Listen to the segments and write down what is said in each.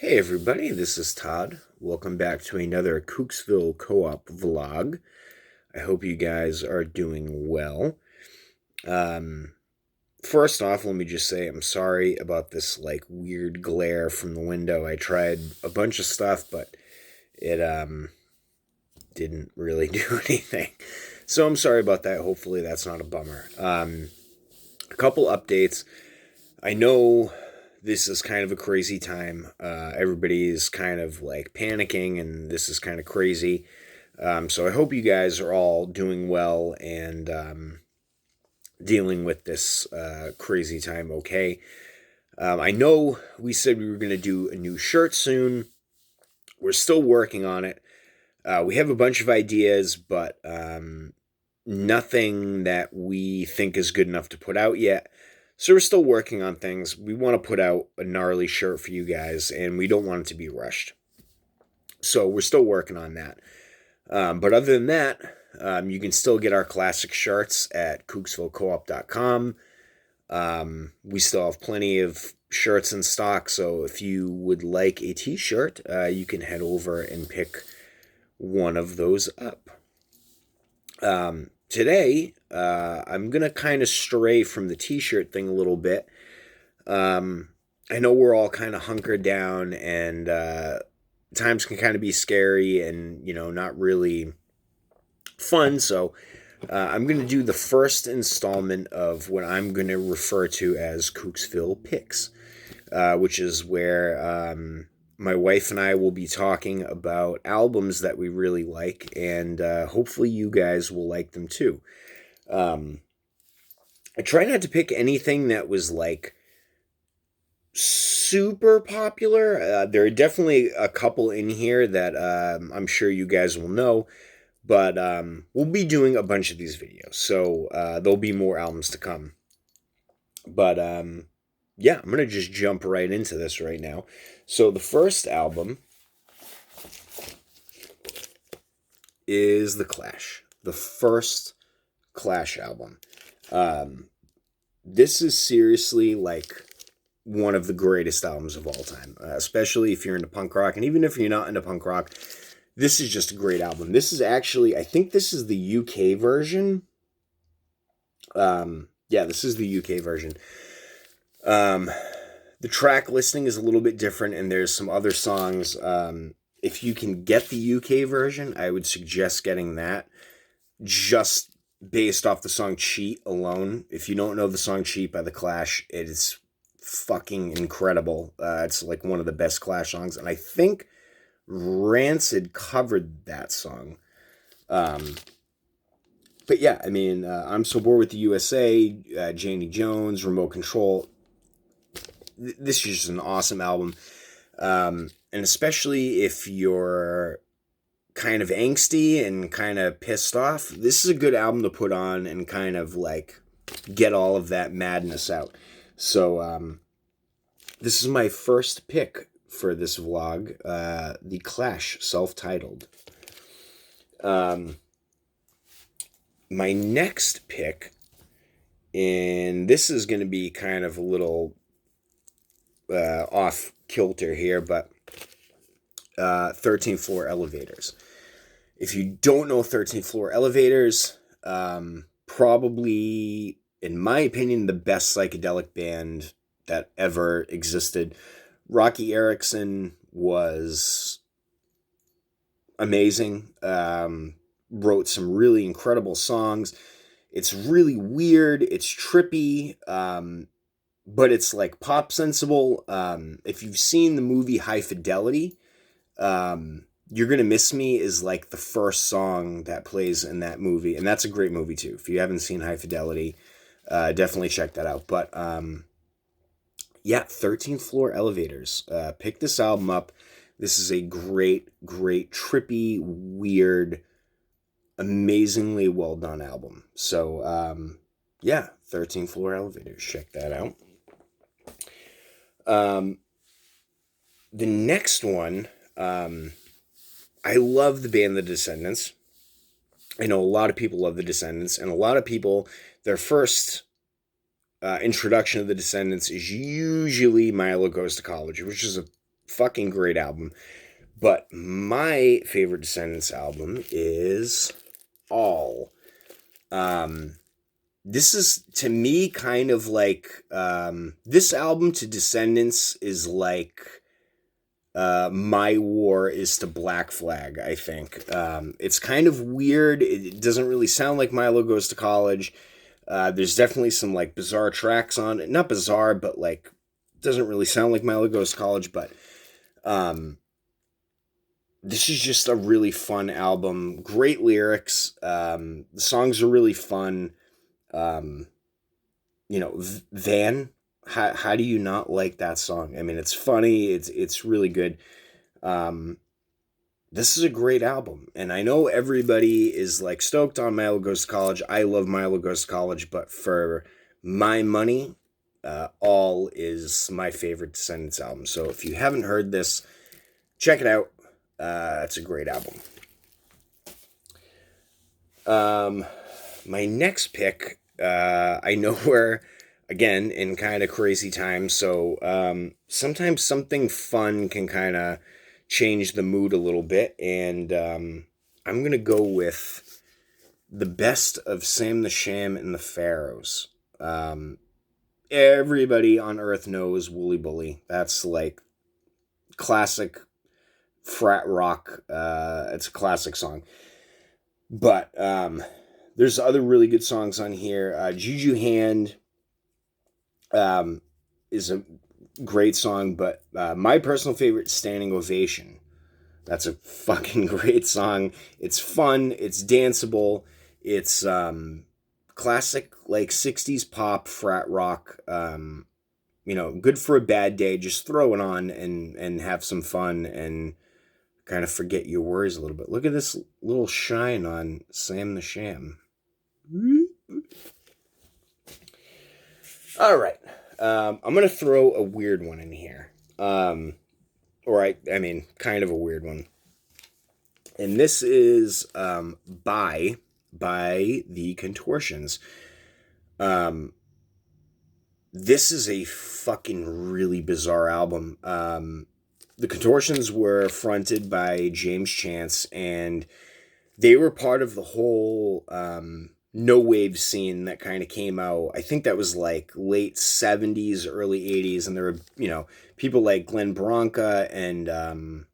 Hey everybody, this is Todd. Welcome back to another Kooksville co-op vlog. I hope you guys are doing well. Um, First off, let me just say I'm sorry about this weird glare from the window. I tried a bunch of stuff, but it didn't really do anything. So I'm sorry about that. Hopefully that's not a bummer. A couple updates. I know this is kind of a crazy time. Everybody's kind of panicking, and this is kind of crazy. So I hope you guys are all doing well and dealing with this crazy time okay. I know we said we were going to do a new shirt soon. We're still working on it. We have a bunch of ideas, but nothing that we think is good enough to put out yet. So we're still working on things. We want to put out a gnarly shirt for you guys, and we don't want it to be rushed. So we're still working on that. But other than that, you can still get our classic shirts at kooksvillecoop.com. We still have plenty of shirts in stock, so if you would like a t-shirt, you can head over and pick one of those up. Today, I'm going to kind of stray from the t-shirt thing a little bit. I know we're all kind of hunkered down, and times can kind of be scary and, not really fun. So I'm going to do the first installment of what I'm going to refer to as Kooksville Picks, which is where my wife and I will be talking about albums that we really like, and hopefully you guys will like them too. I try not to pick anything that was super popular. There are definitely a couple in here that I'm sure you guys will know, but we'll be doing a bunch of these videos, so there'll be more albums to come. But yeah, I'm gonna just jump right into this right now. So the first album is The Clash. The first Clash album. This is seriously one of the greatest albums of all time, especially if you're into punk rock. And even if you're not into punk rock, this is just a great album. This is actually, I think this is the UK version. Yeah, this is the UK version. The track listing is a little bit different, and there's some other songs. If you can get the UK version, I would suggest getting that, just based off the song Cheat alone. If you don't know the song Cheat by The Clash, it is fucking incredible. It's one of the best Clash songs, and I think Rancid covered that song. But yeah, I mean, I'm So Bored with the USA, Janie Jones, Remote Control. This is just an awesome album. And especially if you're kind of angsty and kind of pissed off, this is a good album to put on and kind of get all of that madness out. So this is my first pick for this vlog, The Clash, self-titled. My next pick, and this is going to be kind of a little off kilter here, but 13th Floor Elevators. If you don't know 13th Floor Elevators, probably, in my opinion, the best psychedelic band that ever existed. Rocky Erickson was amazing. Wrote some really incredible songs. It's really weird. It's trippy. But it's pop sensible. If you've seen the movie High Fidelity, You're Gonna Miss Me is the first song that plays in that movie, and that's a great movie too. If you haven't seen High Fidelity, definitely check that out. But yeah, 13th Floor Elevators. Pick this album up. This is a great, trippy, weird, amazingly well done album. So yeah, 13th Floor Elevators. Check that out. The next one, I love the band The Descendants. I know a lot of people love The Descendants, and a lot of people, their first introduction of The Descendants is usually Milo Goes to College, which is a fucking great album. But my favorite Descendants album is All. This is, to me, kind of like, this album to Descendants is like My War is to Black Flag, I think. It's kind of weird. It doesn't really sound like Milo Goes to College. There's definitely some like bizarre tracks on it. Not bizarre, but like doesn't really sound like Milo Goes to College, but um, this is just a really fun album. Great lyrics. The songs are really fun. Um, Van. How do you not like that song? I mean, it's funny. It's really good. Um, this is a great album, and I know everybody is like stoked on Milo Goes to College. I love Milo Goes to College, but for my money, All is my favorite Descendants album. So if you haven't heard this, check it out. It's a great album. My next pick, I know we're, again, in kind of crazy times, so sometimes something fun can kind of change the mood a little bit, and I'm going to go with the best of Sam the Sham and the Pharaohs. Everybody on Earth knows Wooly Bully. That's like classic frat rock. It's a classic song. But there's other really good songs on here. Juju Hand is a great song, but my personal favorite is Standing Ovation. That's a fucking great song. It's fun. It's danceable. It's classic like 60s pop frat rock. Good for a bad day. Just throw it on and have some fun and kind of forget your worries a little bit. Look at this little shine on Sam the Sham. All right. I'm going to throw a weird one in here. Kind of a weird one. And this is by the Contortions. This is a fucking really bizarre album. The Contortions were fronted by James Chance, and they were part of the whole no wave scene that kind of came out. I think that was like late 70s, early 80s, and there were, people like Glenn Branca and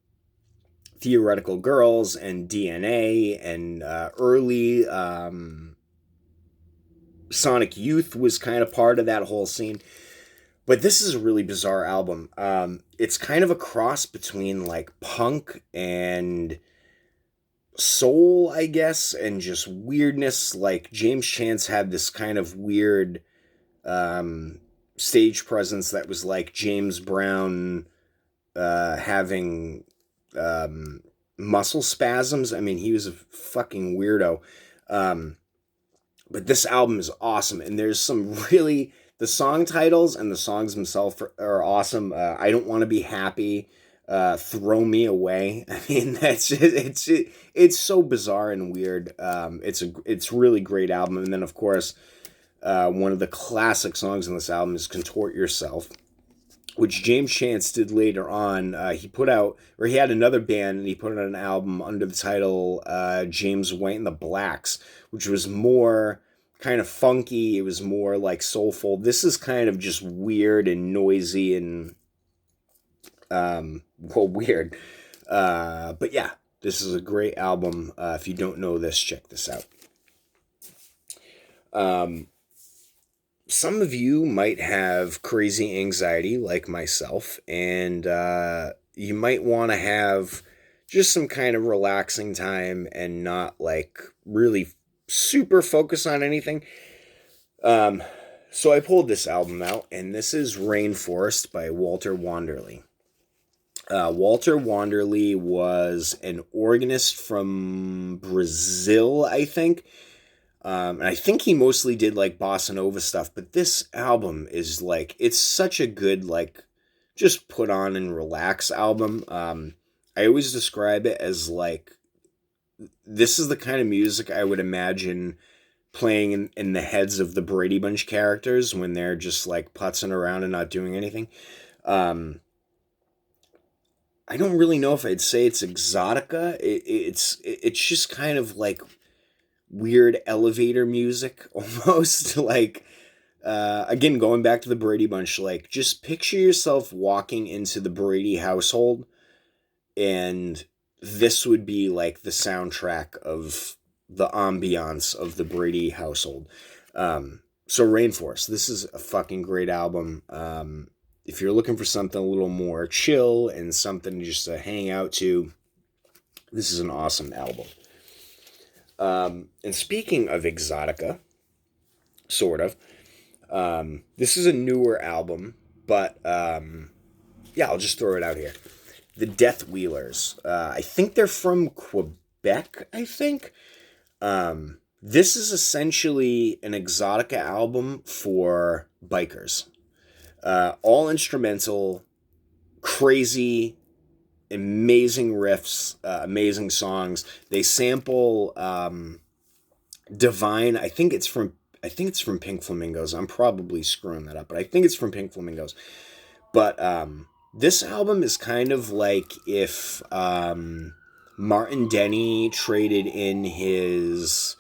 Theoretical Girls and DNA and early Sonic Youth was kind of part of that whole scene. But this is a really bizarre album. It's kind of a cross between like punk and soul, I guess, and just weirdness. Like James Chance had this kind of weird stage presence that was like James Brown having muscle spasms. I mean, he was a fucking weirdo. But this album is awesome, and there's some really... The song titles and the songs themselves are awesome. I Don't Want to Be Happy. Throw Me Away. I mean, it's so bizarre and weird. It's really great album. And then, of course, one of the classic songs on this album is Contort Yourself, which James Chance did later on. He had another band, and he put out an album under the title James White and the Blacks, which was more kind of funky. It was more like soulful. This is kind of just weird and noisy and weird. But yeah, this is a great album. If you don't know this, check this out. Some of you might have crazy anxiety like myself, and you might want to have just some kind of relaxing time and not like really super focus on anything. So I pulled this album out, and this is Rainforest by Walter Wanderley. Walter Wanderley was an organist from Brazil, I think. And I think he mostly did like bossa nova stuff, but this album is like, it's such a good, like, just put on and relax album. I always describe it as like, this is the kind of music I would imagine playing in the heads of the Brady Bunch characters when they're just like putzing around and not doing anything. I don't really know if I'd say it's exotica. It's just kind of like weird elevator music almost. Like again, going back to the Brady Bunch, like just picture yourself walking into the Brady household, and this would be like the soundtrack of the ambiance of the Brady household. So Rainforest, this is a fucking great album. If you're looking for something a little more chill and something just to hang out to, this is an awesome album. And speaking of exotica, sort of, this is a newer album, but yeah, I'll just throw it out here. The Death Wheelers. I think they're from Quebec, I think. This is essentially an exotica album for bikers. All instrumental, crazy, amazing riffs, amazing songs. They sample Divine. I think it's from Pink Flamingos. I'm probably screwing that up, but I think it's from Pink Flamingos. But this album is kind of like if Martin Denny traded in his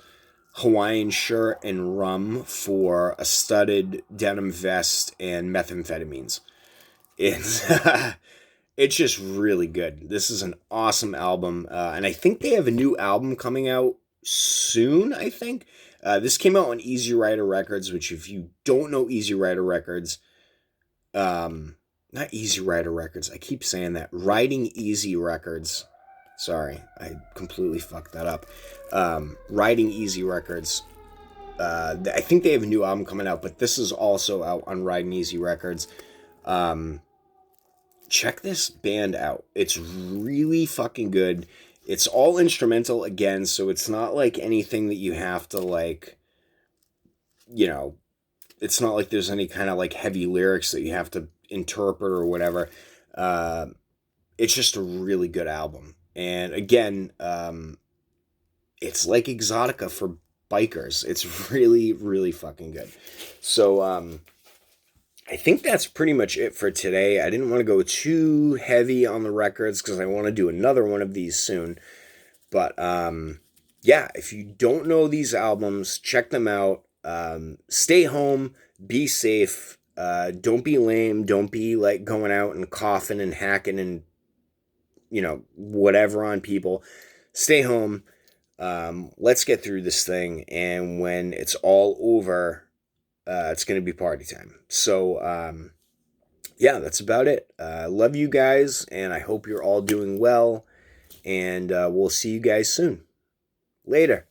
Hawaiian shirt and rum for a studded denim vest and methamphetamines. It's it's just really good. This is an awesome album, and I think they have a new album coming out soon. I think this came out on Easy Rider Records, which if you don't know Easy Rider Records, not Easy Rider Records. I keep saying that. Riding Easy Records. Sorry, I completely fucked that up. Riding Easy Records. I think they have a new album coming out, but this is also out on Riding Easy Records. Check this band out. It's really fucking good. It's all instrumental again, so it's not like anything that you have to like, you know, it's not like there's any kind of like heavy lyrics that you have to interpret or whatever. It's just a really good album. And again, it's like exotica for bikers. It's really, really fucking good. So, I think that's pretty much it for today. I didn't want to go too heavy on the records because I want to do another one of these soon. But, yeah, if you don't know these albums, check them out. Stay home, be safe. Don't be lame. Don't be like going out and coughing and hacking and, you know, whatever on people. Stay home. Let's get through this thing. And when it's all over, it's going to be party time. So, yeah, that's about it. Love you guys, and I hope you're all doing well. And we'll see you guys soon. Later.